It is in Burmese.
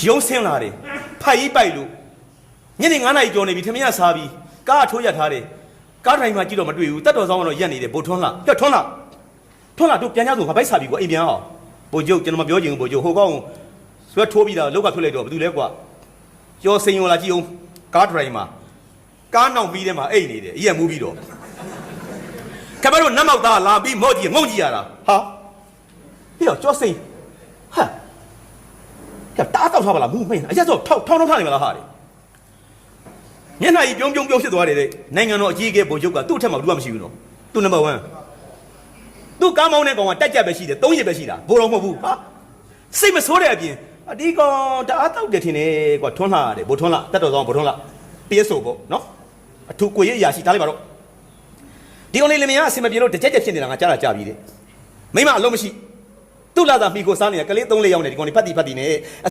ရုံးဆင်းလာတယ်ဖိုက်ကြီးပိုက်လို့ညနေ9 နာရီကျော်နေပြီထမင်းကစားပြီးကားထိုးရထားတယ်ကားတိုင်းမှာကြည့်တော့မတွေ့ဘူးတတ်တော်ဆောင်ကတော့ရက်နေတယ်ဘိုထွန်းလာပြောထွန်းလာတို့ပြန်ကြဆိုငါဘိုက်စားပြီကွာအိမ်ပြန်အောင်ဘိုကျုပ်ကျွန်တော်မပြောချင်ဘူးဘိုကျုပ်ဟိုကောင်ဆွဲထိုးပြီးတာလောက်ကထွက်လိုက်တော့ဘယ်သူလဲကွာကျော်စိန်ရောလာကြည့်အောင်ကားဒရိုင်မှာကားနောက်ပြီးထဲမှာအိတ်နေတယ်အရက်မူးပြီးတော့ခမတို့နတ်မောက်သားလာပြီးမော့ကြီးငုံကြည့်ရတာဟာပြီးတော့ကျော်စိန်ဟာတားတော့ထားပါလားမူးမင်းအရက်ဆိုထောင်းထားနေမလားဟာလေမျက်နှာကြီးပြုံးဖြစ်သွားတယ်တဲ့နိုင်ငံတော်အကြီးအကဲဘိုကျုပ်ကသူ့အထက်မှာဘူးမှမရှိဘူးနော်သူနံပါတ်1သူ့ကားမောင်းတဲ့ကောင်ကတက်ကြက်ပဲရှိတယ်3ရက်ပဲရှိတာဘိုးတော်မဟုတ်ဘူးဟာစိတ်မဆိုးတဲ့အပြင်ဒီကောင်တအားတောက်တယ်ထင်တယ်ကွာထွန်းလာတယ်ဘိုထွန်းလာတက်တော်ဆောင်ဘိုထွန်းလာပြည့်စုံပေါ့နော်အထူကိုရအရာရှိတားလိုက်ပါတော့ဒီကောင်လေးလင်မယားအစင်မပြေလို့တကြက်ဖြစ်နေတာငါကြားတာကြားပြီတဲ့မိမအလုံးမရှိသူ့လာတာမိကိုစားနေတာကလေး3-4ယောက်နဲ့ဒီကောင်လေးဖတ်တီနဲ့